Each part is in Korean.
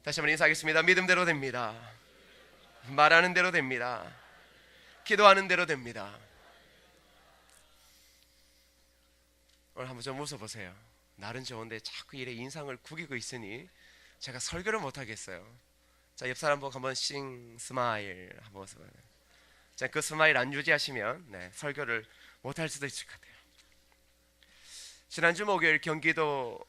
다시 한번 인사하겠습니다. 믿음대로 됩니다. 말하는 대로 됩니다. 기도하는 대로 됩니다. 오늘 한번 좀 웃어보세요. 날은 좋은데 자꾸 이래 인상을 구기고 있으니 제가 설교를 못하겠어요. 자, 옆 사람 보고 한번 스마일 한번 웃어봐요. 자, 그 스마일 안 유지하시면 설교를 못할 수도 있을 것 같아요. 지난주 목요일 경기도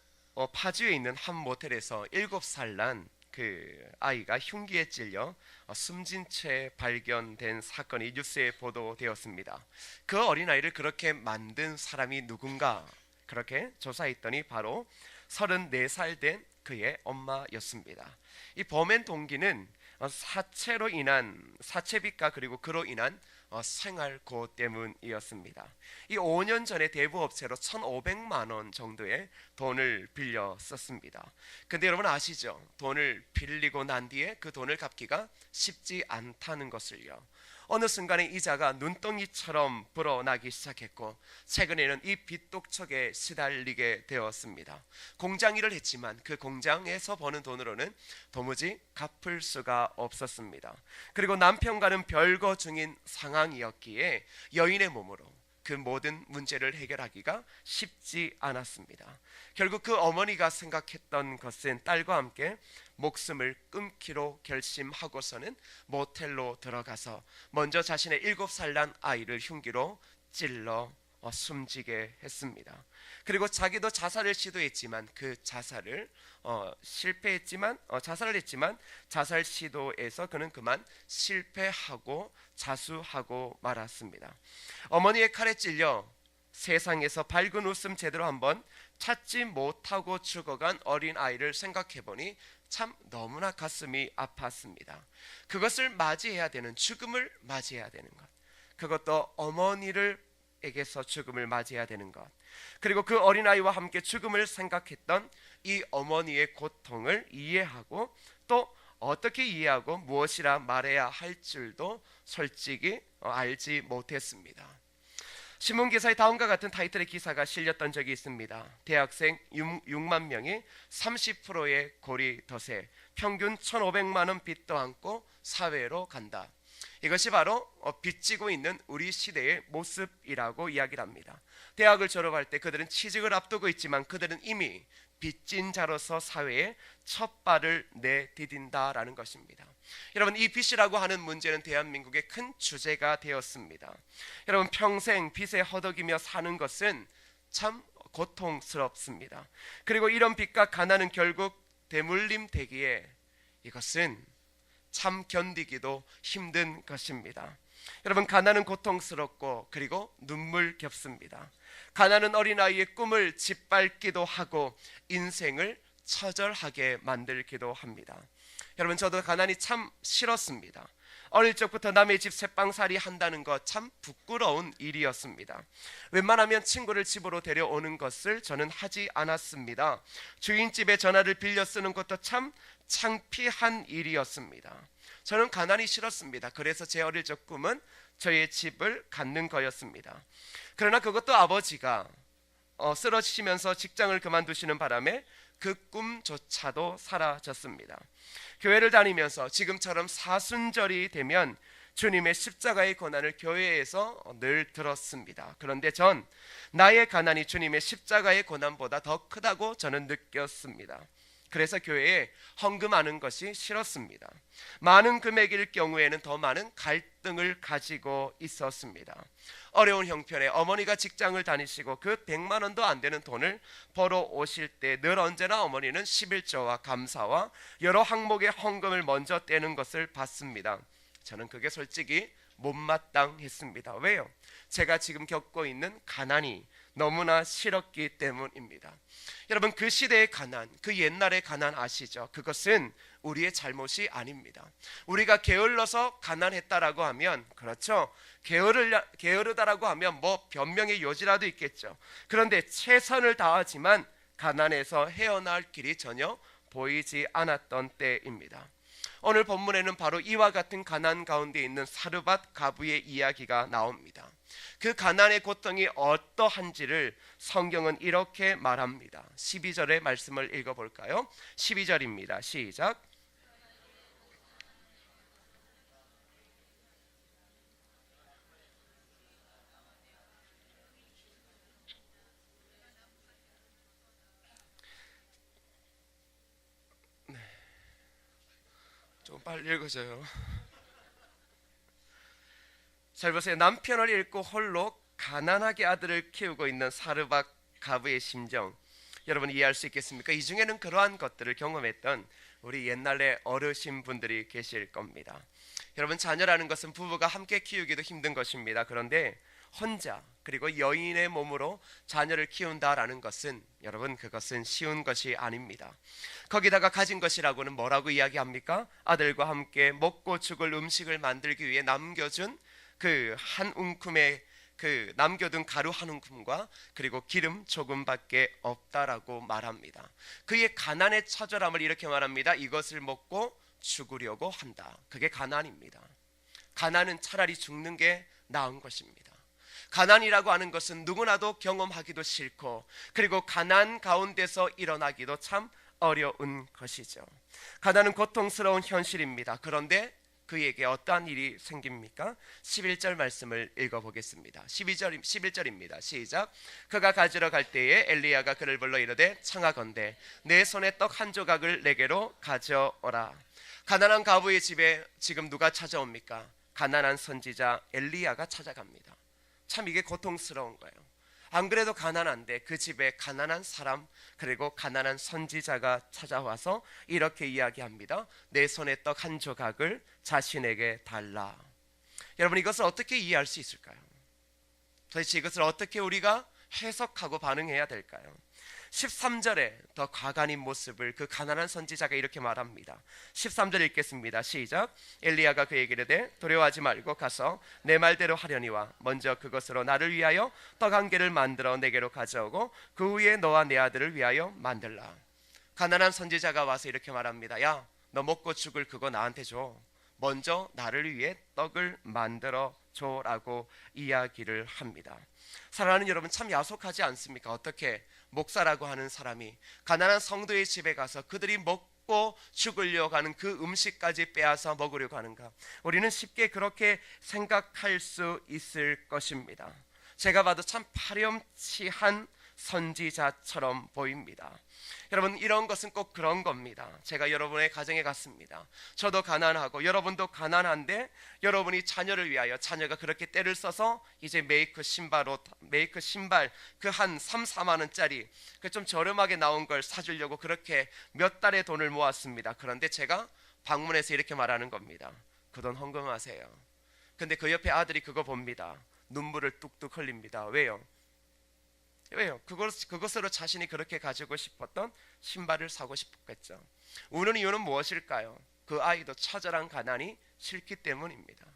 파주에 있는 한 모텔에서 7살 난 그 아이가 흉기에 찔려 숨진 채 발견된 사건이 뉴스에 보도되었습니다. 그 어린아이를 그렇게 만든 사람이 누군가 그렇게 조사했더니 바로 34살 된 그의 엄마였습니다. 이 범행 동기는 사체로 인한 사체비가 그리고 그로 인한 생활고 때문이었습니다. 이 5년 전에 대부업체로 1,500만 원 정도의 돈을 빌려 썼습니다. 근데 여러분 아시죠? 돈을 빌리고 난 뒤에 그 돈을 갚기가 쉽지 않다는 것을요. 어느 순간에 이자가 눈덩이처럼 불어나기 시작했고 최근에는 이 빚독촉에 시달리게 되었습니다. 공장 일을 했지만 그 공장에서 버는 돈으로는 도무지 갚을 수가 없었습니다. 그리고 남편과는 별거 중인 상황이었기에 여인의 몸으로 그 모든 문제를 해결하기가 쉽지 않았습니다. 결국 그 어머니가 생각했던 것은 딸과 함께 목숨을 끊기로 결심하고서는 모텔로 들어가서 먼저 자신의 7살 난 아이를 흉기로 찔러 숨지게 했습니다. 그리고 자기도 자살을 시도했지만 그 자살을 자살을 했지만 자살 시도에서 그는 그만 실패하고 자수하고 말았습니다. 어머니의 칼에 찔려 세상에서 밝은 웃음 제대로 한번 찾지 못하고 죽어간 어린 아이를 생각해보니 참 너무나 가슴이 아팠습니다. 그것을 맞이해야 되는 죽음을 맞이해야 되는 것, 그것도 어머니에게서 죽음을 맞이해야 되는 것, 그리고 그 어린아이와 함께 죽음을 생각했던 이 어머니의 고통을 이해하고 또 어떻게 이해하고 무엇이라 말해야 할 줄도 솔직히 알지 못했습니다. 신문기사에 다음과 같은 타이틀의 기사가 실렸던 적이 있습니다. 대학생 6만 명이 30%의 고리더세, 평균 1,500만 원 빚도 안고 사회로 간다. 이것이 바로 빚지고 있는 우리 시대의 모습이라고 이야기를 합니다. 대학을 졸업할 때 그들은 취직을 앞두고 있지만 그들은 이미 빚진 자로서 사회에 첫 발을 내디딘다라는 것입니다. 여러분, 이 빚이라고 하는 문제는 대한민국의 큰 주제가 되었습니다. 여러분, 평생 빚에 허덕이며 사는 것은 참 고통스럽습니다. 그리고 이런 빚과 가난은 결국 대물림 되기에 이것은 참 견디기도 힘든 것입니다. 여러분, 가난은 고통스럽고 그리고 눈물겹습니다. 가난은 어린아이의 꿈을 짓밟기도 하고 인생을 처절하게 만들기도 합니다. 여러분, 저도 가난이 참 싫었습니다. 어릴 적부터 남의 집 새빵살이 한다는 것 참 부끄러운 일이었습니다. 웬만하면 친구를 집으로 데려오는 것을 저는 하지 않았습니다. 주인집에 전화를 빌려 쓰는 것도 참 창피한 일이었습니다. 저는 가난이 싫었습니다. 그래서 제 어릴 적 꿈은 저의 집을 갖는 거였습니다. 그러나 그것도 아버지가 쓰러지시면서 직장을 그만두시는 바람에 그 꿈조차도 사라졌습니다. 교회를 다니면서 지금처럼 사순절이 되면 주님의 십자가의 고난을 교회에서 늘 들었습니다. 그런데 전 나의 가난이 주님의 십자가의 고난보다 더 크다고 저는 느꼈습니다. 그래서 교회에 헌금하는 것이 싫었습니다. 많은 금액일 경우에는 더 많은 갈등을 가지고 있었습니다. 어려운 형편에 어머니가 직장을 다니시고 그 100만 원도 안 되는 돈을 벌어 오실 때 늘 언제나 어머니는 11조와 감사와 여러 항목의 헌금을 먼저 떼는 것을 봤습니다. 저는 그게 솔직히 못마땅했습니다. 왜요? 제가 지금 겪고 있는 가난이 너무나 싫었기 때문입니다. 여러분, 그 시대의 가난, 그 옛날의 가난 아시죠? 그것은 우리의 잘못이 아닙니다. 우리가 게을러서 가난했다라고 하면, 그렇죠, 게으르다라고 하면 뭐 변명의 여지라도 있겠죠. 그런데 최선을 다하지만 가난에서 헤어나올 길이 전혀 보이지 않았던 때입니다. 오늘 본문에는 바로 이와 같은 가난 가운데 있는 사르밧 가부의 이야기가 나옵니다. 그 가난의 고통이 어떠한지를 성경은 이렇게 말합니다. 12절의 말씀을 읽어볼까요? 12절입니다. 시작. 좀 빨리 읽어줘요. 잘 보세요. 남편을 잃고 홀로 가난하게 아들을 키우고 있는 사르밧 가부의 심정, 여러분 이해할 수 있겠습니까? 이 중에는 그러한 것들을 경험했던 우리 옛날의 어르신 분들이 계실 겁니다. 여러분, 자녀라는 것은 부부가 함께 키우기도 힘든 것입니다. 그런데 혼자, 그리고 여인의 몸으로 자녀를 키운다라는 것은, 여러분, 그것은 쉬운 것이 아닙니다. 거기다가 가진 것이라고는 뭐라고 이야기합니까? 아들과 함께 먹고 죽을 음식을 만들기 위해 남겨준 그 한 움큼의 남겨둔 가루 한 움큼과 그리고 기름 조금밖에 없다라고 말합니다. 그의 가난의 처절함을 이렇게 말합니다. 이것을 먹고 죽으려고 한다. 그게 가난입니다. 가난은 차라리 죽는 게 나은 것입니다. 가난이라고 하는 것은 누구나도 경험하기도 싫고, 그리고 가난 가운데서 일어나기도 참 어려운 것이죠. 가난은 고통스러운 현실입니다. 그런데 그에게 어떠한 일이 생깁니까? 11절 말씀을 읽어보겠습니다. 11절입니다. 시작. 그가 가지러 갈 때에 엘리야가 그를 불러 이르되 청하건대 내 손에 떡 한 조각을 내게로 가져오라. 가난한 가부의 집에 지금 누가 찾아옵니까? 가난한 선지자 엘리야가 찾아갑니다. 참 이게 고통스러운 거예요. 안 그래도 가난한데 그 집에 가난한 사람, 그리고 가난한 선지자가 찾아와서 이렇게 이야기합니다. 내 손에 떡 한 조각을 자신에게 달라. 여러분, 이것을 어떻게 이해할 수 있을까요? 도대체 이것을 어떻게 우리가 해석하고 반응해야 될까요? 13절에 더 과간인 모습을 그 가난한 선지자가 이렇게 말합니다. 13절 읽겠습니다. 시작. 엘리야가 그에게 이르되 두려워하지 말고 가서 내 말대로 하려니와 먼저 그것으로 나를 위하여 떡 한 개를 만들어 내게로 가져오고 그 후에 너와 내 아들을 위하여 만들라. 가난한 선지자가 와서 이렇게 말합니다. 야, 너 먹고 죽을 그거 나한테 줘. 먼저 나를 위해 떡을 만들어 줘라고 이야기를 합니다. 사랑하는 여러분, 참 야속하지 않습니까? 어떻게 목사라고 하는 사람이 가난한 성도의 집에 가서 그들이 먹고 죽으려고 하는 그 음식까지 빼앗아 먹으려고 하는가? 우리는 쉽게 그렇게 생각할 수 있을 것입니다. 제가 봐도 참 파렴치한 선지자처럼 보입니다. 여러분, 이런 것은 꼭 그런 겁니다. 제가 여러분의 가정에 갔습니다. 저도 가난하고 여러분도 가난한데, 여러분이 자녀를 위하여, 자녀가 그렇게 때를 써서 이제 메이크 신발 그 한 3, 4만 원짜리 그 좀 저렴하게 나온 걸 사주려고 그렇게 몇 달의 돈을 모았습니다. 그런데 제가 방문해서 이렇게 말하는 겁니다. 그 돈 헌금하세요. 근데 그 옆에 아들이 그거 봅니다. 눈물을 뚝뚝 흘립니다. 왜요? 그것으로 자신이 그렇게 가지고 싶었던 신발을 사고 싶었겠죠. 우는 이유는 무엇일까요? 그 아이도 처절한 가난이 싫기 때문입니다.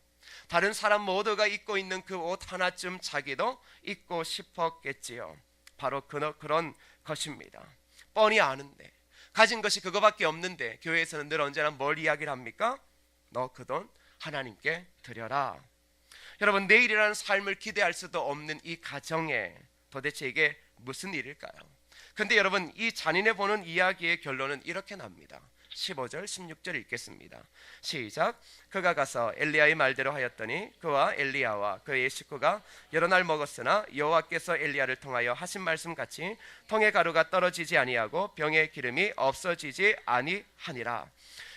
다른 사람 모두가 입고 있는 그 옷 하나쯤 자기도 입고 싶었겠지요. 바로 그런 것입니다. 뻔히 아는데, 가진 것이 그거밖에 없는데 교회에서는 늘 언제나 뭘 이야기를 합니까? 너 그 돈 하나님께 드려라. 여러분, 내일이라는 삶을 기대할 수도 없는 이 가정에 도대체 이게 무슨 일일까요? 근데 여러분, 이 잔인해 보는 이야기의 결론은 이렇게 납니다. 15절 16절 읽겠습니다. 시작. 그가 가서 엘리야의 말대로 하였더니 그와 엘리야와 그의 식구가 여러 날 먹었으나 여호와께서 엘리야를 통하여 하신 말씀같이 통의 가루가 떨어지지 아니하고 병의 기름이 없어지지 아니하니라.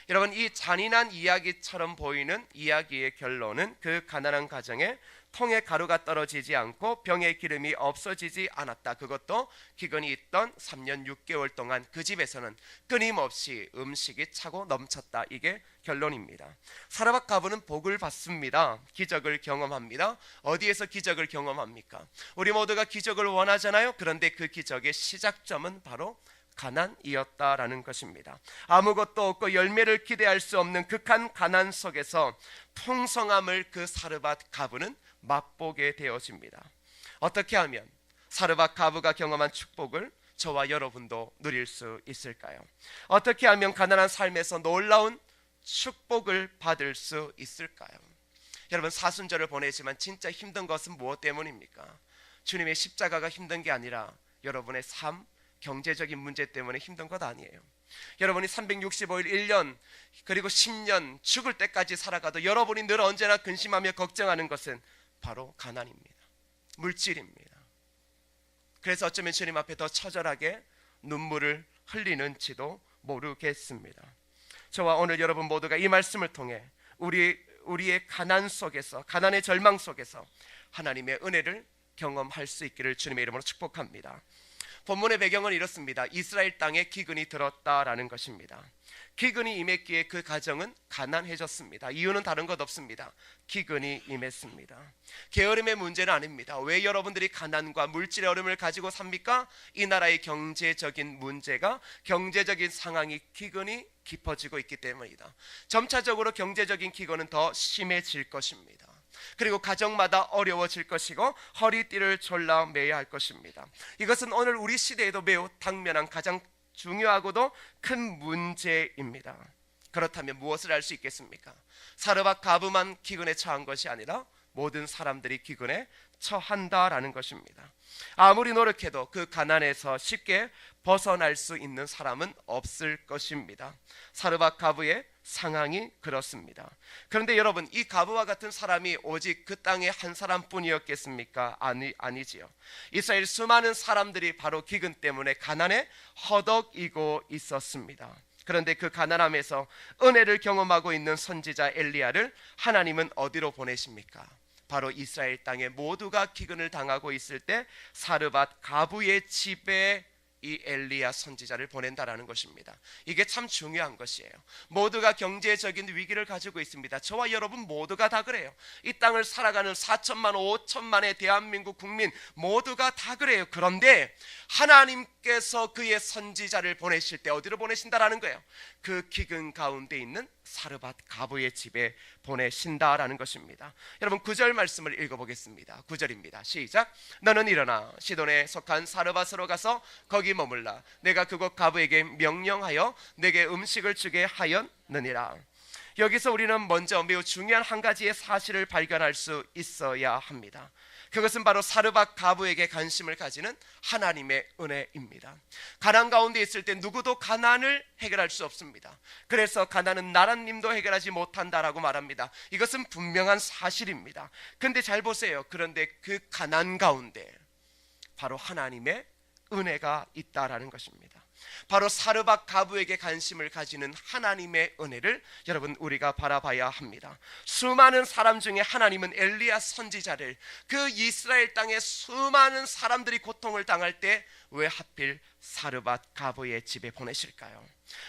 여러분, 이 잔인한 이야기처럼 보이는 이야기의 결론은 그 가난한 가정에 통에 가루가 떨어지지 않고 병의 기름이 없어지지 않았다. 그것도 기근이 있던 3년 6개월 동안 그 집에서는 끊임없이 음식이 차고 넘쳤다. 이게 결론입니다. 사르밧 가부는 복을 받습니다. 기적을 경험합니다. 어디에서 기적을 경험합니까? 우리 모두가 기적을 원하잖아요. 그런데 그 기적의 시작점은 바로 가난이었다라는 것입니다. 아무것도 없고 열매를 기대할 수 없는 극한 가난 속에서 풍성함을 그 사르밧 가부는 맛보게 되어집니다. 어떻게 하면 사르밧 가부가 경험한 축복을 저와 여러분도 누릴 수 있을까요? 어떻게 하면 가난한 삶에서 놀라운 축복을 받을 수 있을까요? 여러분, 사순절을 보내지만 진짜 힘든 것은 무엇 때문입니까? 주님의 십자가가 힘든 게 아니라 여러분의 삶, 경제적인 문제 때문에 힘든 것 아니에요. 여러분이 365일 1년 그리고 10년 죽을 때까지 살아가도 여러분이 늘 언제나 근심하며 걱정하는 것은 바로 가난입니다. 물질입니다. 그래서 어쩌면 주님 앞에 더 처절하게 눈물을 흘리는지도 모르겠습니다. 저와 오늘 여러분 모두가 이 말씀을 통해 우리의 가난 속에서, 가난의 절망 속에서 하나님의 은혜를 경험할 수 있기를 주님의 이름으로 축복합니다. 본문의 배경은 이렇습니다. 이스라엘 땅에 기근이 들었다라는 것입니다. 기근이 임했기에 그 가정은 가난해졌습니다. 이유는 다른 것 없습니다. 기근이 임했습니다. 게으름의 문제는 아닙니다. 왜 여러분들이 가난과 물질의 어려움을 가지고 삽니까? 이 나라의 경제적인 문제가, 경제적인 상황이, 기근이 깊어지고 있기 때문이다. 점차적으로 경제적인 기근은 더 심해질 것입니다. 그리고 가정마다 어려워질 것이고 허리띠를 졸라매야 할 것입니다. 이것은 오늘 우리 시대에도 매우 당면한 가장 중요하고도 큰 문제입니다. 그렇다면 무엇을 할 수 있겠습니까? 사르밧 가브만 기근에 처한 것이 아니라 모든 사람들이 기근에 처한다라는 것입니다. 아무리 노력해도 그 가난에서 쉽게 벗어날 수 있는 사람은 없을 것입니다. 사르밧 가브의 상황이 그렇습니다. 그런데 여러분, 이 가브와 같은 사람이 오직 그 땅에 한 사람뿐이었겠습니까? 아니지요. 이스라엘 수많은 사람들이 바로 기근 때문에 가난에 허덕이고 있었습니다. 그런데 그 가난함에서 은혜를 경험하고 있는 선지자 엘리야를 하나님은 어디로 보내십니까? 바로 이스라엘 땅에 모두가 기근을 당하고 있을 때 사르밧 가브의 집에 이 엘리야 선지자를 보낸다라는 것입니다. 이게 참 중요한 것이에요. 모두가 경제적인 위기를 가지고 있습니다. 저와 여러분 모두가 다 그래요. 이 땅을 살아가는 4천만 5천만의 대한민국 국민 모두가 다 그래요. 그런데 하나님께서 그의 선지자를 보내실 때 어디로 보내신다라는 거예요? 그 기근 가운데 있는 사르밧 가브의 집에 보내신다라는 것입니다. 여러분 9절 말씀을 읽어보겠습니다. 9절입니다. 시작. 너는 일어나 시돈에 속한 사르밧으로 가서 거기 머물라. 내가 그곳 가브에게 명령하여 내게 음식을 주게 하였느니라. 여기서 우리는 먼저 매우 중요한 한 가지의 사실을 발견할 수 있어야 합니다. 그것은 바로 사르밧 가브에게 관심을 가지는 하나님의 은혜입니다. 가난 가운데 있을 때 누구도 가난을 해결할 수 없습니다. 그래서 가난은 나라님도 해결하지 못한다라고 말합니다. 이것은 분명한 사실입니다. 그런데 잘 보세요. 그런데 그 가난 가운데 바로 하나님의 은혜가 있다라는 것입니다. 바로 사르밧 가브에게 관심을 가지는 하나님의 은혜를 여러분 우리가 바라봐야 합니다. 수많은 사람 중에 하나님은 엘리야 선지자를 그 이스라엘 땅에 수많은 사람들이 고통을 당할 때 왜 하필 사르밧 가브의 집에 보내실까요?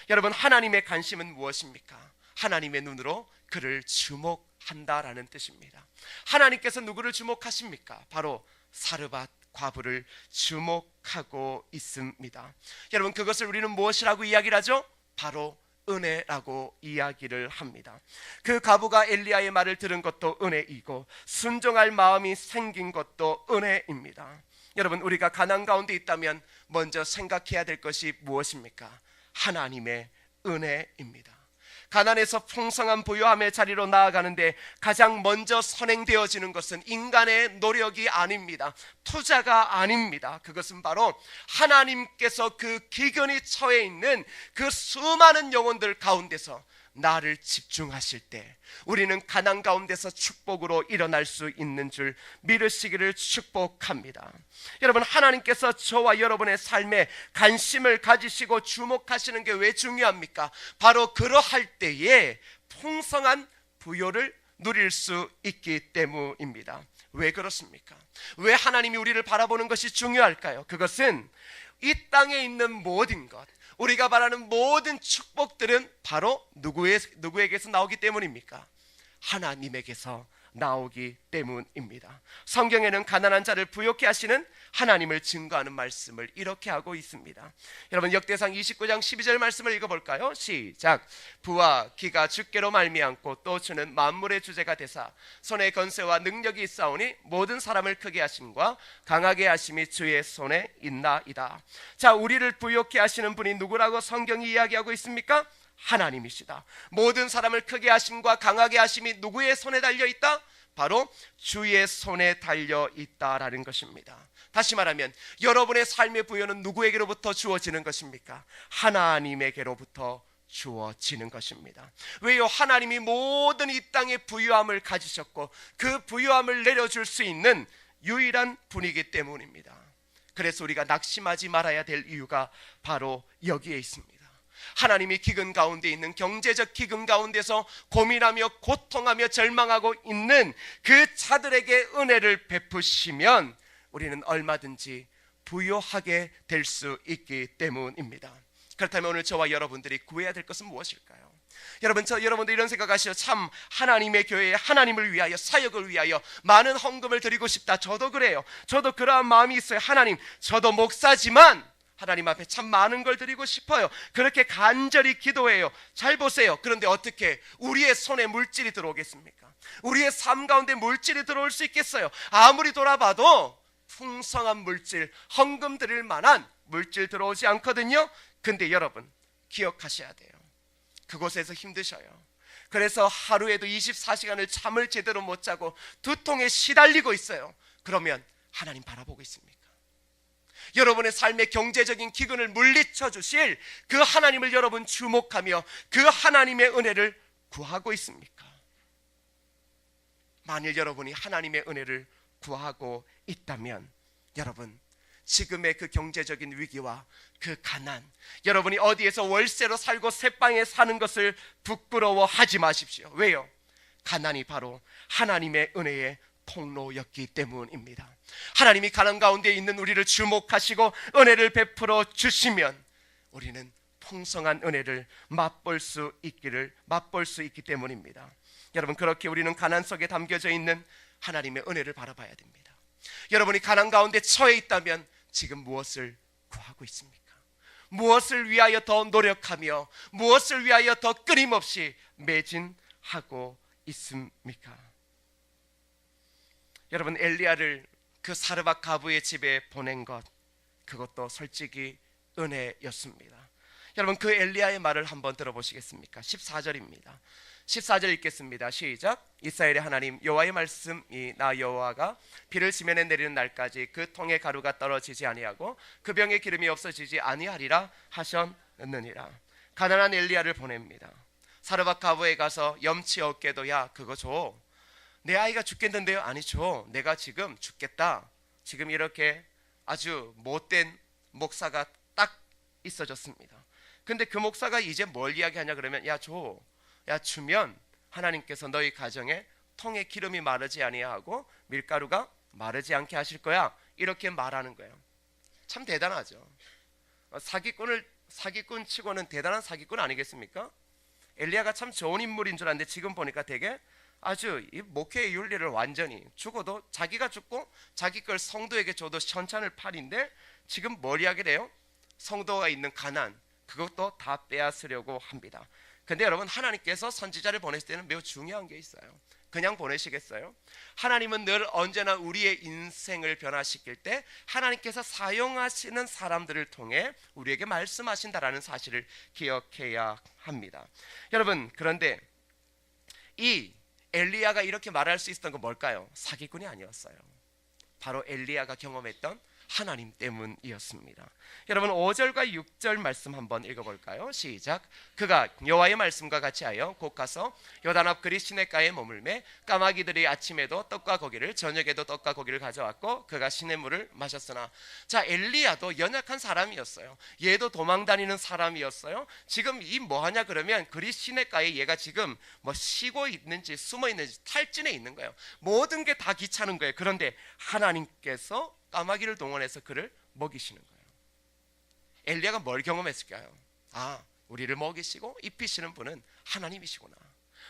여러분 하나님의 관심은 무엇입니까? 하나님의 눈으로 그를 주목한다라는 뜻입니다. 하나님께서 누구를 주목하십니까? 바로 사르밧 가브를 주목하고 있습니다. 여러분 그것을 우리는 무엇이라고 이야기를 하죠? 바로 은혜라고 이야기를 합니다. 그 가브가 엘리야의 말을 들은 것도 은혜이고 순종할 마음이 생긴 것도 은혜입니다. 여러분 우리가 가난 가운데 있다면 먼저 생각해야 될 것이 무엇입니까? 하나님의 은혜입니다. 가난에서 풍성한 부유함의 자리로 나아가는데 가장 먼저 선행되어지는 것은 인간의 노력이 아닙니다. 투자가 아닙니다. 그것은 바로 하나님께서 그 기근이 처해 있는 그 수많은 영혼들 가운데서 나를 집중하실 때 우리는 가난 가운데서 축복으로 일어날 수 있는 줄 믿으시기를 축복합니다. 여러분 하나님께서 저와 여러분의 삶에 관심을 가지시고 주목하시는 게 왜 중요합니까? 바로 그러할 때에 풍성한 부요를 누릴 수 있기 때문입니다. 왜 그렇습니까? 왜 하나님이 우리를 바라보는 것이 중요할까요? 그것은 이 땅에 있는 모든 것, 우리가 바라는 모든 축복들은 바로 누구에게서 나오기 때문입니까? 하나님에게서 나오기 때문입니다. 성경에는 가난한 자를 부욕케 하시는 하나님을 증거하는 말씀을 이렇게 하고 있습니다. 여러분 역대상 29장 12절 말씀을 읽어볼까요? 시작. 부와 기가 주께로 말미암고 또 주는 만물의 주제가 되사 손에 건세와 능력이 있사오니 모든 사람을 크게 하심과 강하게 하심이 주의 손에 있나이다. 자, 우리를 부욕케 하시는 분이 누구라고 성경이 이야기하고 있습니까? 하나님이시다. 모든 사람을 크게 하심과 강하게 하심이 누구의 손에 달려있다? 바로 주의 손에 달려있다라는 것입니다. 다시 말하면 여러분의 삶의 부여는 누구에게로부터 주어지는 것입니까? 하나님에게로부터 주어지는 것입니다. 왜요? 하나님이 모든 이 땅의 부유함을 가지셨고 그 부유함을 내려줄 수 있는 유일한 분이기 때문입니다. 그래서 우리가 낙심하지 말아야 될 이유가 바로 여기에 있습니다. 하나님이 기근 가운데 있는, 경제적 기근 가운데서 고민하며 고통하며 절망하고 있는 그 자들에게 은혜를 베푸시면 우리는 얼마든지 부요하게 될 수 있기 때문입니다. 그렇다면 오늘 저와 여러분들이 구해야 될 것은 무엇일까요? 여러분들 이런 생각하시죠. 참 하나님의 교회에 하나님을 위하여, 사역을 위하여 많은 헌금을 드리고 싶다. 저도 그래요. 저도 그러한 마음이 있어요. 하나님, 저도 목사지만 하나님 앞에 참 많은 걸 드리고 싶어요. 그렇게 간절히 기도해요. 잘 보세요. 그런데 어떻게 우리의 손에 물질이 들어오겠습니까? 우리의 삶 가운데 물질이 들어올 수 있겠어요? 아무리 돌아봐도 풍성한 물질, 헌금 드릴 만한 물질 들어오지 않거든요. 근데 여러분 기억하셔야 돼요. 그곳에서 힘드셔요. 그래서 하루에도 24시간을 잠을 제대로 못 자고 두통에 시달리고 있어요. 그러면 하나님 바라보고 있습니까? 여러분의 삶의 경제적인 기근을 물리쳐 주실 그 하나님을 여러분 주목하며 그 하나님의 은혜를 구하고 있습니까? 만일 여러분이 하나님의 은혜를 구하고 있다면 여러분 지금의 그 경제적인 위기와 그 가난, 여러분이 어디에서 월세로 살고 새방에 사는 것을 부끄러워하지 마십시오. 왜요? 가난이 바로 하나님의 은혜의 통로였기 때문입니다. 하나님이 가난 가운데 있는 우리를 주목하시고 은혜를 베풀어 주시면 우리는 풍성한 은혜를 맛볼 수 있기 때문입니다. 여러분, 그렇게 우리는 가난 속에 담겨져 있는 하나님의 은혜를 바라봐야 됩니다. 여러분이 가난 가운데 처해 있다면 지금 무엇을 구하고 있습니까? 무엇을 위하여 더 노력하며 무엇을 위하여 더 끊임없이 매진하고 있습니까? 여러분, 엘리야를 그 사르밧 과부의 집에 보낸 것, 그것도 솔직히 은혜였습니다. 여러분, 그 엘리야의 말을 한번 들어보시겠습니까? 14절입니다. 14절 읽겠습니다. 시작. 이스라엘의 하나님 여호와의 말씀이 나 여호와가 비를 지면에 내리는 날까지 그 통의 가루가 떨어지지 아니하고 그 병의 기름이 없어지지 아니하리라 하셨느니라. 가난한 엘리야를 보냅니다. 사르밧 과부에 가서 염치 없게도 야 그거 줘. 내 아이가 죽겠는데요. 아니 줘. 내가 지금 죽겠다. 지금 이렇게 아주 못된 목사가 딱 있어졌습니다. 근데 그 목사가 이제 뭘 이야기하냐 그러면 야 줘. 야 주면 하나님께서 너희 가정에 통에 기름이 마르지 아니하고 밀가루가 마르지 않게 하실 거야. 이렇게 말하는 거예요. 참 대단하죠. 사기꾼 치고는 대단한 사기꾼 아니겠습니까? 엘리야가 참 좋은 인물인 줄 알았는데 지금 보니까 되게 아주 이 목회의 윤리를 완전히, 죽어도 자기가 죽고 자기 걸 성도에게 줘도 천찬을 팔인데 지금 뭘 이야기를 해요? 성도가 있는 가난, 그것도 다 빼앗으려고 합니다. 근데 여러분, 하나님께서 선지자를 보내실 때는 매우 중요한 게 있어요. 그냥 보내시겠어요? 하나님은 늘 언제나 우리의 인생을 변화시킬 때 하나님께서 사용하시는 사람들을 통해 우리에게 말씀하신다라는 사실을 기억해야 합니다. 여러분, 그런데 이 엘리야가 이렇게 말할 수 있었던 건 뭘까요? 사기꾼이 아니었어요. 바로 엘리야가 경험했던 하나님 때문이었습니다. 여러분, 5절과 6절 말씀 한번 읽어볼까요? 시작. 그가 여호와의 말씀과 같이 하여 곧 가서 요단 앞 그리 시냇가에 머물매 까마귀들이 아침에도 떡과 고기를 저녁에도 떡과 고기를 가져왔고 그가 시냇물을 마셨으나. 자, 엘리야도 연약한 사람이었어요. 얘도 도망다니는 사람이었어요. 지금 이 뭐하냐 그러면 그리 시냇가에 얘가 지금 뭐 쉬고 있는지 숨어 있는지 탈진해 있는 거예요. 모든 게 다 귀찮은 거예요. 그런데 하나님께서 까마귀를 동원해서 그를 먹이시는 거예요. 엘리야가 뭘 경험했을까요? 아, 우리를 먹이시고 입히시는 분은 하나님이시구나.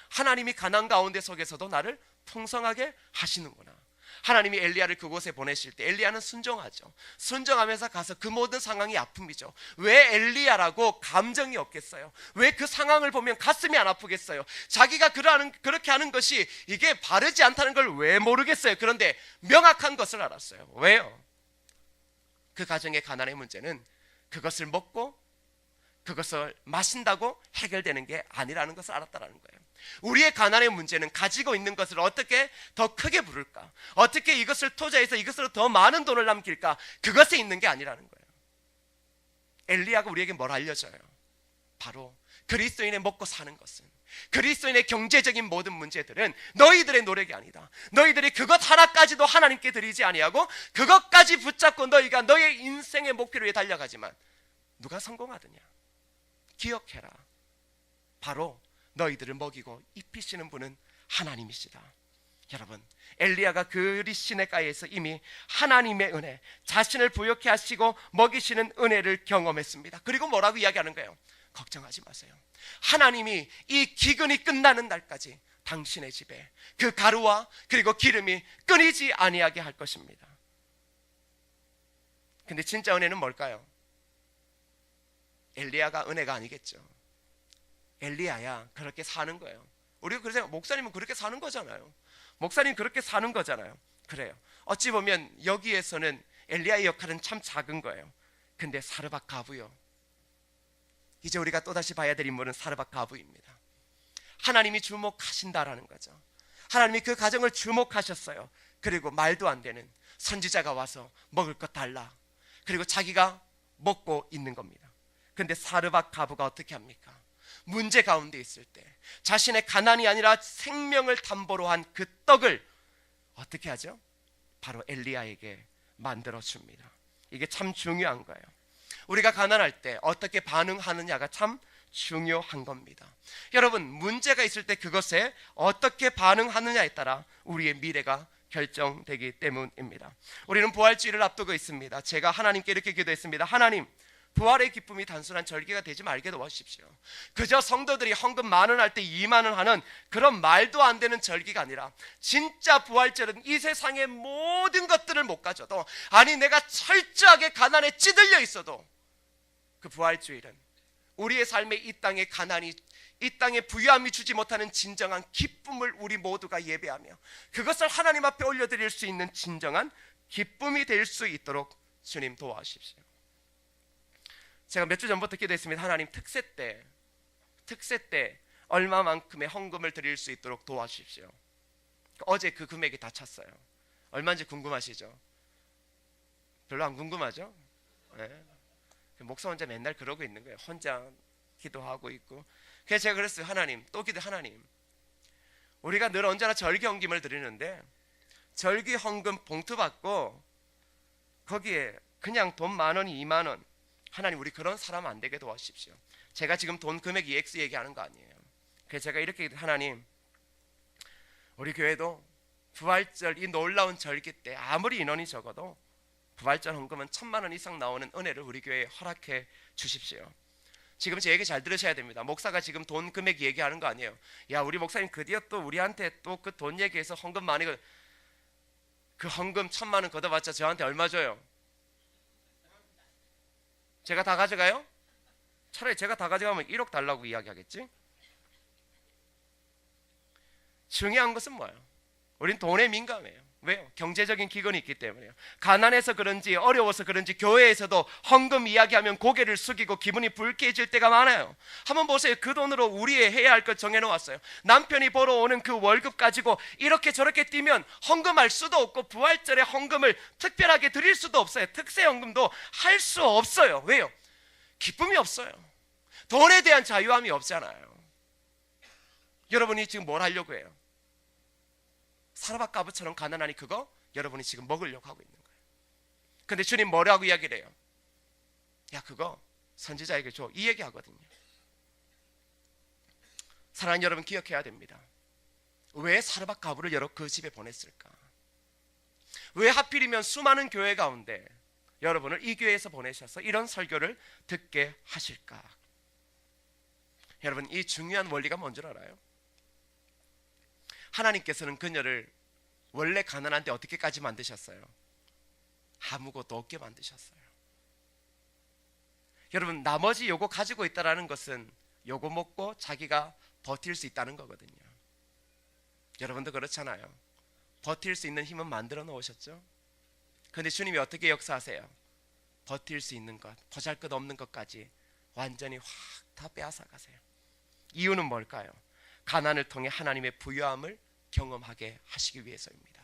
하나님이 가난 가운데 속에서도 나를 풍성하게 하시는구나. 하나님이 엘리야를 그곳에 보내실 때 엘리야는 순종하죠. 순종하면서 가서 그 모든 상황이 아픔이죠. 왜 엘리야라고 감정이 없겠어요? 왜 그 상황을 보면 가슴이 안 아프겠어요? 자기가 그렇게 하는 것이 이게 바르지 않다는 걸 왜 모르겠어요? 그런데 명확한 것을 알았어요. 왜요? 그 가정의 가난의 문제는 그것을 먹고 그것을 마신다고 해결되는 게 아니라는 것을 알았다는 거예요. 우리의 가난의 문제는 가지고 있는 것을 어떻게 더 크게 부를까, 어떻게 이것을 투자해서 이것으로 더 많은 돈을 남길까, 그것에 있는 게 아니라는 거예요. 엘리야가 우리에게 뭘 알려줘요? 바로 그리스도인의 먹고 사는 것은, 그리스도인의 경제적인 모든 문제들은 너희들의 노력이 아니다. 너희들이 그것 하나까지도 하나님께 드리지 아니하고 그것까지 붙잡고 너희가 너의 인생의 목표를 위해 달려가지만 누가 성공하느냐? 기억해라. 바로 너희들을 먹이고 입히시는 분은 하나님이시다. 여러분, 엘리야가 그 시내가에서 이미 하나님의 은혜, 자신을 부욕해 하시고 먹이시는 은혜를 경험했습니다. 그리고 뭐라고 이야기하는 거예요? 걱정하지 마세요. 하나님이 이 기근이 끝나는 날까지 당신의 집에 그 가루와 그리고 기름이 끊이지 아니하게 할 것입니다. 근데 진짜 은혜는 뭘까요? 엘리야가 은혜가 아니겠죠. 엘리야야 그렇게 사는 거예요. 우리가 그래서 목사님은 그렇게 사는 거잖아요. 목사님 그렇게 사는 거잖아요. 그래요. 어찌 보면 여기에서는 엘리야의 역할은 참 작은 거예요. 근데 사르밧 가부요. 이제 우리가 또다시 봐야 될 인물은 사르밧 가부입니다. 하나님이 주목하신다라는 거죠. 하나님이 그 가정을 주목하셨어요. 그리고 말도 안 되는 선지자가 와서 먹을 것 달라. 그리고 자기가 먹고 있는 겁니다. 근데 사르밧 가부가 어떻게 합니까? 문제 가운데 있을 때 자신의 가난이 아니라 생명을 담보로 한 그 떡을 어떻게 하죠? 바로 엘리야에게 만들어 줍니다. 이게 참 중요한 거예요. 우리가 가난할 때 어떻게 반응하느냐가 참 중요한 겁니다. 여러분, 문제가 있을 때 그것에 어떻게 반응하느냐에 따라 우리의 미래가 결정되기 때문입니다. 우리는 부활주의를 앞두고 있습니다. 제가 하나님께 이렇게 기도했습니다. 하나님, 부활의 기쁨이 단순한 절기가 되지 말게 도와주십시오. 그저 성도들이 헌금 10,000원 할 때 20,000원 하는 그런 말도 안 되는 절기가 아니라 진짜 부활절은 이 세상의 모든 것들을 못 가져도, 아니 내가 철저하게 가난에 찌들려 있어도 그 부활주일은 우리의 삶의 이 땅의 가난이, 이 땅의 부유함이 주지 못하는 진정한 기쁨을 우리 모두가 예배하며 그것을 하나님 앞에 올려드릴 수 있는 진정한 기쁨이 될 수 있도록 주님 도와주십시오. 제가 몇 주 전부터 기도했습니다. 하나님, 특세 때 얼마만큼의 헌금을 드릴 수 있도록 도와주십시오. 어제 그 금액이 다 찼어요. 얼마인지 궁금하시죠? 별로 안 궁금하죠? 네. 목사 혼자 맨날 그러고 있는 거예요. 혼자 기도하고 있고. 그래서 제가 그랬어요. 하나님, 또 기도. 하나님, 우리가 늘 언제나 절기 헌금을 드리는데 절기 헌금 봉투 받고 거기에 그냥 돈 10,000원, 20,000원, 하나님 우리 그런 사람 안 되게 도와주십시오. 제가 지금 돈 금액 EX 얘기하는 거 아니에요. 그래서 제가 이렇게, 하나님, 우리 교회도 부활절 이 놀라운 절기 때 아무리 인원이 적어도 부활절 헌금은 1,000,000원 이상 나오는 은혜를 우리 교회에 허락해 주십시오. 지금 제 얘기 잘 들으셔야 됩니다. 목사가 지금 돈 금액 얘기하는 거 아니에요. 야, 우리 목사님 드디어 또 우리한테 또 그 돈 얘기해서 헌금 많이, 그 헌금 1,000,000원 걷어봤자 저한테 얼마 줘요? 제가 다 가져가요? 차라리 제가 다 가져가면 1억 달라고 이야기하겠지? 중요한 것은 뭐예요? 우린 돈에 민감해요. 왜요? 경제적인 기근이 있기 때문에요. 가난해서 그런지 어려워서 그런지 교회에서도 헌금 이야기하면 고개를 숙이고 기분이 불쾌해질 때가 많아요. 한번 보세요. 그 돈으로 우리의 해야 할 것 정해놓았어요. 남편이 벌어오는 그 월급 가지고 이렇게 저렇게 뛰면 헌금할 수도 없고 부활절에 헌금을 특별하게 드릴 수도 없어요. 특세 헌금도 할 수 없어요. 왜요? 기쁨이 없어요. 돈에 대한 자유함이 없잖아요. 여러분이 지금 뭘 하려고 해요? 사르밧 가부처럼 가난하니 그거 여러분이 지금 먹으려고 하고 있는 거예요. 근데 주님 뭐라고 이야기를 해요? 야, 그거 선지자에게 줘, 이 얘기 하거든요. 사랑하는 여러분, 기억해야 됩니다. 왜 사르밧 가부를 여러 그 집에 보냈을까? 왜 하필이면 수많은 교회 가운데 여러분을 이 교회에서 보내셔서 이런 설교를 듣게 하실까? 여러분, 이 중요한 원리가 뭔지 알아요? 하나님께서는 그녀를 원래 가난한데 어떻게까지 만드셨어요? 아무것도 없게 만드셨어요. 여러분, 나머지 요거 가지고 있다라는 것은 요거 먹고 자기가 버틸 수 있다는 거거든요. 여러분도 그렇잖아요. 버틸 수 있는 힘은 만들어 놓으셨죠? 그런데 주님이 어떻게 역사하세요? 버틸 수 있는 것, 보잘것없는 것까지 완전히 확 다 빼앗아 가세요. 이유는 뭘까요? 가난을 통해 하나님의 부유함을 경험하게 하시기 위해서입니다.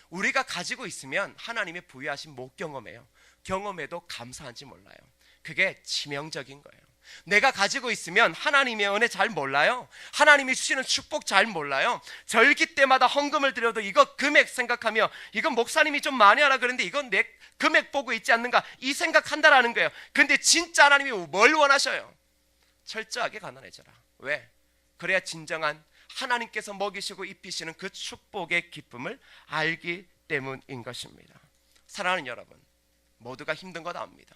우리가 가지고 있으면 하나님의 부유하심 못 경험해요. 경험해도 감사한지 몰라요. 그게 치명적인 거예요. 내가 가지고 있으면 하나님의 은혜 잘 몰라요. 하나님이 주시는 축복 잘 몰라요. 절기 때마다 헌금을 드려도 이거 금액 생각하며 이건 목사님이 좀 많이 하라 그러는데 이건 내 금액 보고 있지 않는가 이 생각한다라는 거예요. 근데 진짜 하나님이 뭘 원하셔요? 철저하게 가난해져라. 왜? 그래야 진정한 하나님께서 먹이시고 입히시는 그 축복의 기쁨을 알기 때문인 것입니다. 사랑하는 여러분, 모두가 힘든 것 압니다.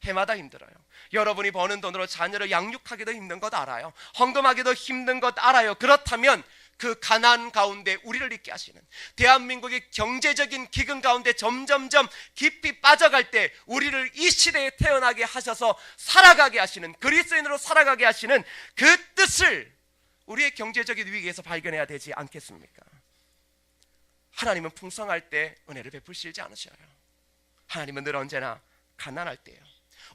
해마다 힘들어요. 여러분이 버는 돈으로 자녀를 양육하기도 힘든 것 알아요. 헌금하기도 힘든 것 알아요. 그렇다면 그 가난 가운데 우리를 있게 하시는, 대한민국의 경제적인 기근 가운데 점점점 깊이 빠져갈 때 우리를 이 시대에 태어나게 하셔서 살아가게 하시는, 그리스도인으로 살아가게 하시는 그 뜻을 우리의 경제적인 위기에서 발견해야 되지 않겠습니까? 하나님은 풍성할 때 은혜를 베푸시지 않으셔요. 하나님은 늘 언제나 가난할 때요.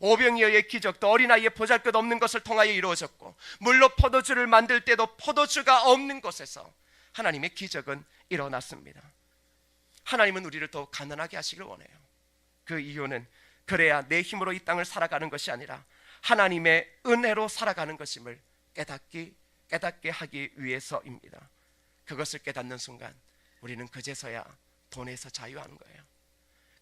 오병이어의 기적도 어린아이의 보잘것없는 것을 통하여 이루어졌고, 물로 포도주를 만들 때도 포도주가 없는 곳에서 하나님의 기적은 일어났습니다. 하나님은 우리를 더 가난하게 하시길 원해요. 그 이유는 그래야 내 힘으로 이 땅을 살아가는 것이 아니라 하나님의 은혜로 살아가는 것임을 깨닫게 하기 위해서입니다. 그것을 깨닫는 순간 우리는 그제서야 돈에서 자유하는 거예요.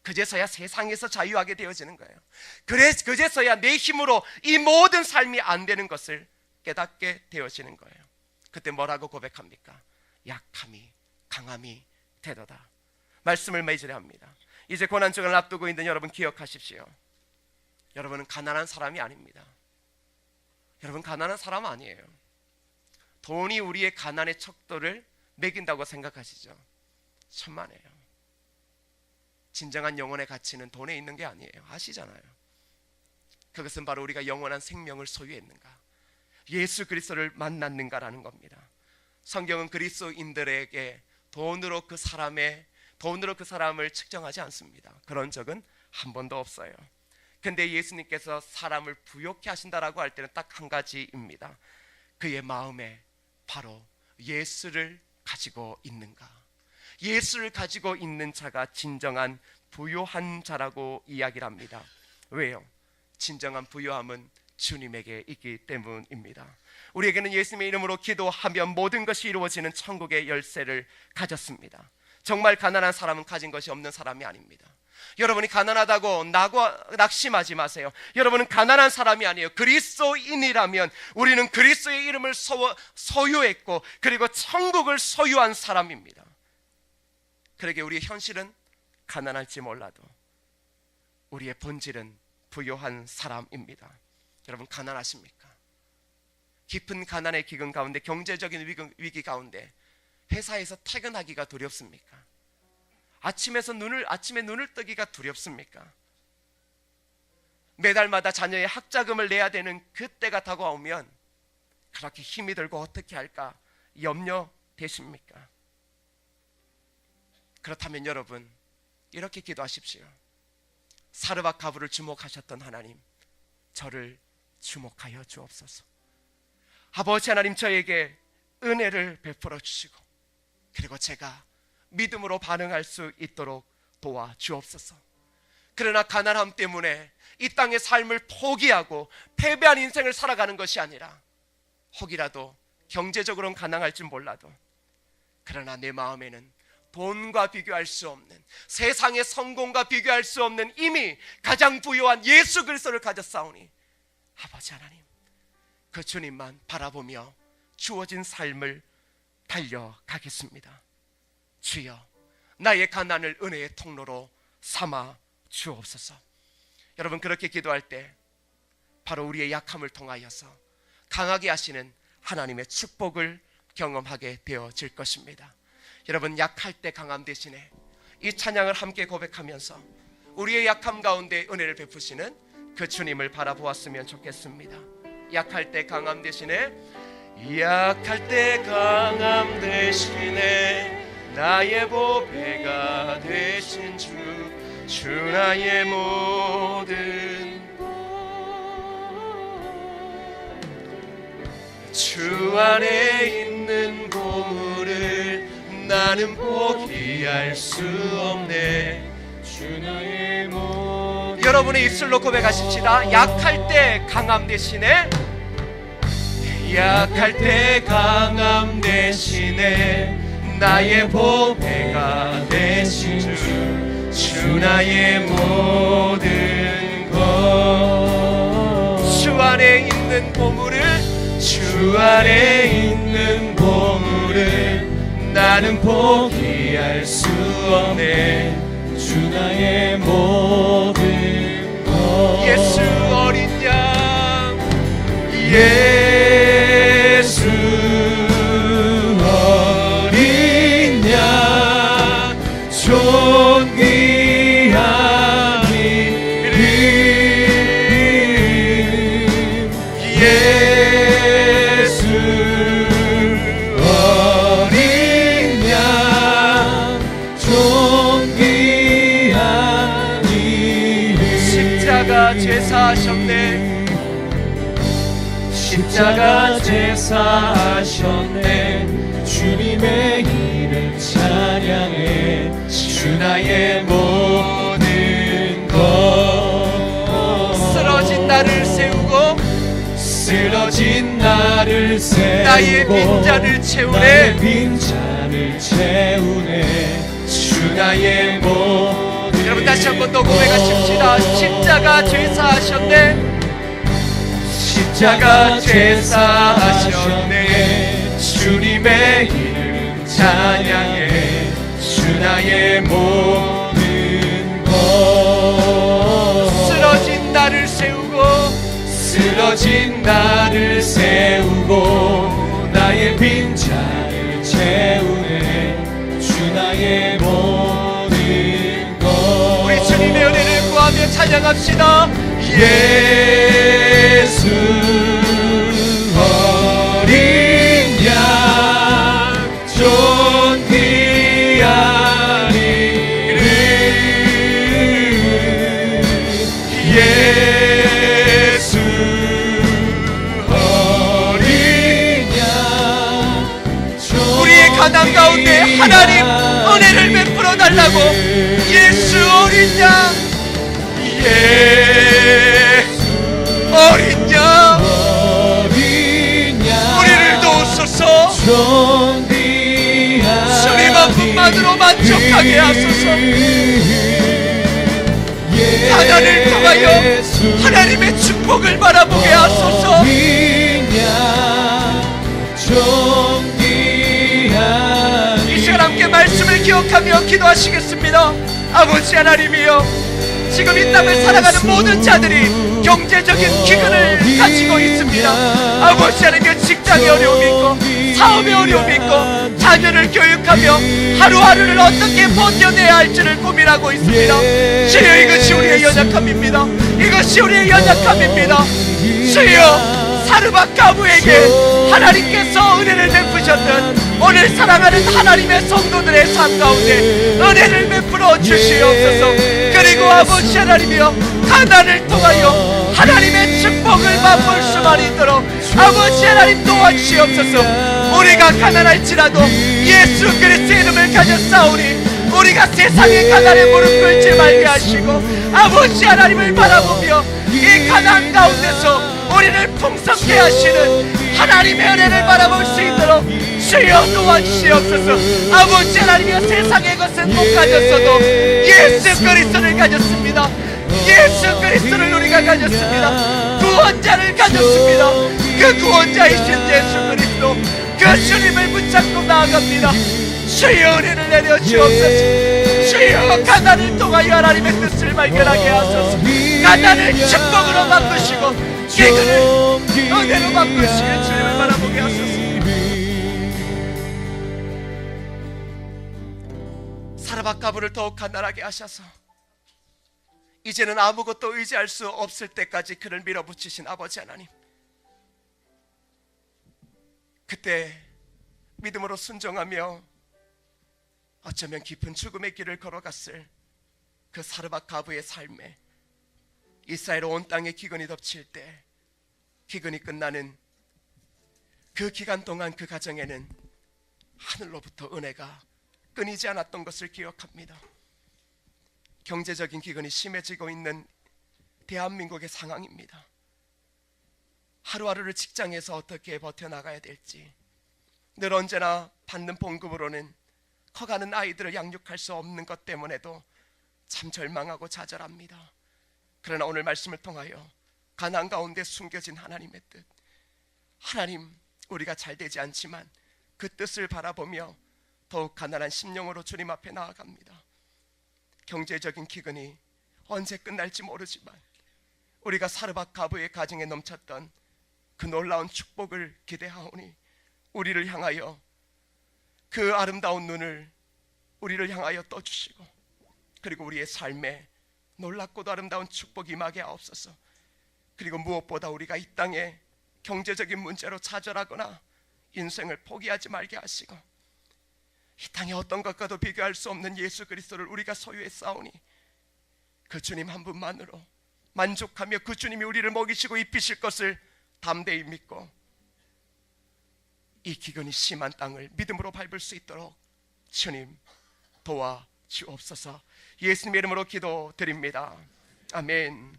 그제서야 세상에서 자유하게 되어지는 거예요. 그제서야 내 힘으로 이 모든 삶이 안 되는 것을 깨닫게 되어지는 거예요. 그때 뭐라고 고백합니까? 약함이 강함이 되도다. 말씀을 맺으려 합니다. 이제 고난주간을 앞두고 있는 여러분, 기억하십시오. 여러분은 가난한 사람이 아닙니다. 여러분, 가난한 사람 아니에요. 돈이 우리의 가난의 척도를 매긴다고 생각하시죠? 천만에요. 진정한 영혼의 가치는 돈에 있는 게 아니에요. 아시잖아요. 그것은 바로 우리가 영원한 생명을 소유했는가, 예수 그리스도를 만났는가라는 겁니다. 성경은 그리스도인들에게 돈으로 그 사람을 측정하지 않습니다. 그런 적은 한 번도 없어요. 근데 예수님께서 사람을 부욕해 하신다라고 할 때는 딱 한 가지입니다. 그의 마음에 바로 예수를 가지고 있는가, 예수를 가지고 있는 자가 진정한 부요한 자라고 이야기를 합니다. 왜요? 진정한 부요함은 주님에게 있기 때문입니다. 우리에게는 예수님의 이름으로 기도하면 모든 것이 이루어지는 천국의 열쇠를 가졌습니다. 정말 가난한 사람은 가진 것이 없는 사람이 아닙니다. 여러분이 가난하다고 낙심하지 마세요. 여러분은 가난한 사람이 아니에요. 그리스도인이라면 우리는 그리스도의 이름을 소유했고, 그리고 천국을 소유한 사람입니다. 그러게 우리의 현실은 가난할지 몰라도 우리의 본질은 부요한 사람입니다. 여러분, 가난하십니까? 깊은 가난의 기근 가운데, 경제적인 위기 가운데 회사에서 퇴근하기가 두렵습니까? 아침에 눈을 뜨기가 두렵습니까? 매달마다 자녀의 학자금을 내야 되는 그때가 다가오면 그렇게 힘이 들고 어떻게 할까 염려되십니까? 그렇다면 여러분, 이렇게 기도하십시오. 사르밧 가부를 주목하셨던 하나님, 저를 주목하여 주옵소서. 아버지 하나님, 저에게 은혜를 베풀어 주시고, 그리고 제가 믿음으로 반응할 수 있도록 도와주옵소서. 그러나 가난함 때문에 이 땅의 삶을 포기하고 패배한 인생을 살아가는 것이 아니라, 혹이라도 경제적으로는 가난할지 몰라도 그러나 내 마음에는 돈과 비교할 수 없는, 세상의 성공과 비교할 수 없는 이미 가장 부요한 예수 그리스도를 가졌사오니 아버지 하나님, 그 주님만 바라보며 주어진 삶을 달려가겠습니다. 주여, 나의 가난을 은혜의 통로로 삼아 주옵소서. 여러분, 그렇게 기도할 때 바로 우리의 약함을 통하여서 강하게 하시는 하나님의 축복을 경험하게 되어질 것입니다. 여러분, 약할 때 강함 대신에 이 찬양을 함께 고백하면서 우리의 약함 가운데 은혜를 베푸시는 그 주님을 바라보았으면 좋겠습니다. 약할 때 강함 대신에, 약할 때 강함 대신에 나의 보배가 되신 주 나의 모든 주 안에 있는 보물을 나는 포기할 수 없네. 주 나의 모든. 여러분의 입술로 고백하십시다. 약할 때 강함 대신에, 약할 때 강함 대신에 나의 보배가 되신 주 나의 모든 것. 주 안에 있는 있는 보물을 주 안에 있는 보물을 나는 포기할 수 없네. 주 나의 모든 것. 예수 어린 양, 예수 어린 양 존귀한 이름. 예수 어린 양 존귀한 이름. 십자가 제사하셨네. 십자가 제사하셨네. 주님의 이름 찬양해. 주 나의 모든 것. 쓰러진 나를 세우고 쓰러진 나를 세우고 나의 빈잔을 채우네. 나의 빈잔을 채우네. 주 나의 모든. 여러분 다시 한번 더 고백하십시다. 십자가 제사하셨네. 십자가 제사하셨네. 주님의 이름 찬양해. 주 나의 모든 것. 쓰러진 나를 세우고 쓰러진 나를 세우고 나의 빈잔을 채우네. 주 나의 모든 것. 우리 주님의 은혜를 구하며 찬양합시다. 예수 어린 양 존귀한 이름. 예수 어린 양 우리의 가난 가운데 하나님 은혜를 베풀어 달라고. 예수 어린 양, 어린 양, 우리를 도우소서. 주님 아픔만으로 만족하게 하소서. 가난을 통하여 하나님의 축복을 바라보게 하소서. 이 시간 함께 말씀을 기억하며 기도하시겠습니다. 아버지 하나님이여, 지금 이 땅을 살아가는 모든 자들이 경제적인 기근을 가지고 있습니다. 아버지 하나님, 직장의 어려움이 있고 사업의 어려움이 있고 자녀를 교육하며 하루하루를 어떻게 버텨내야 할지를 고민하고 있습니다. 주여, 이것이 우리의 연약함입니다. 이것이 우리의 연약함입니다. 주여, 사르밧 가부에게 하나님께서 은혜를 베푸셨던 오늘 사랑하는 하나님의 성도들의 삶 가운데 은혜를 베풀어 주시옵소서. 그리고 아버지 하나님이여, 가난을 통하여 하나님의 축복을 맛볼 수만 있도록 아버지 하나님 도와주시옵소서. 우리가 가난할지라도 예수 그리스도의 이름을 가져 싸우니 우리가 세상의 가난에 무릎 꿇지 말게 하시고 아버지 하나님을 바라보며 이 가난 가운데서 우리를 풍성케 하시는 하나님의 은혜를 바라볼 수 있도록 주여 도와주시옵소서. 아버지 하나님이여, 세상의 것은 못 가졌어도 예수 그리스도를 가졌습니다. 예수 그리스도를 우리가 가졌습니다. 구원자를 가졌습니다. 그 구원자이신 예수 그리스도, 그 주님을 붙잡고 나아갑니다. 주여, 은혜를 내려 주옵소서. 주여, 가난을 통하여 하나님의 뜻을 발견하게 하소서. 가난을 축복으로 바꾸시고 기근을 은혜로 바꾸시는 주님을 바라보게 하소서. 사르밧 가부를 더욱 간단하게 하셔서 이제는 아무것도 의지할 수 없을 때까지 그를 밀어붙이신 아버지 하나님, 그때 믿음으로 순종하며 어쩌면 깊은 죽음의 길을 걸어갔을 그 사르밧 가부의 삶에 이스라엘 온 땅에 기근이 덮칠 때, 기근이 끝나는 그 기간 동안 그 가정에는 하늘로부터 은혜가 끊이지 않았던 것을 기억합니다. 경제적인 기근이 심해지고 있는 대한민국의 상황입니다. 하루하루를 직장에서 어떻게 버텨나가야 될지, 늘 언제나 받는 봉급으로는 커가는 아이들을 양육할 수 없는 것 때문에도 참 절망하고 좌절합니다. 그러나 오늘 말씀을 통하여 가난 가운데 숨겨진 하나님의 뜻. 하나님, 우리가 잘 되지 않지만 그 뜻을 바라보며 더욱 가난한 심령으로 주님 앞에 나아갑니다. 경제적인 기근이 언제 끝날지 모르지만 우리가 사르밧 가부의 가정에 넘쳤던 그 놀라운 축복을 기대하오니 우리를 향하여 그 아름다운 눈을 우리를 향하여 떠주시고, 그리고 우리의 삶에 놀랍고도 아름다운 축복이 임하게 하옵소서. 그리고 무엇보다 우리가 이 땅에 경제적인 문제로 좌절하거나 인생을 포기하지 말게 하시고, 이 땅에 어떤 것과도 비교할 수 없는 예수 그리스도를 우리가 소유했사오니 그 주님 한 분만으로 만족하며 그 주님이 우리를 먹이시고 입히실 것을 담대히 믿고 이 기근이 심한 땅을 믿음으로 밟을 수 있도록 주님 도와주옵소서. 예수님의 이름으로 기도드립니다. 아멘.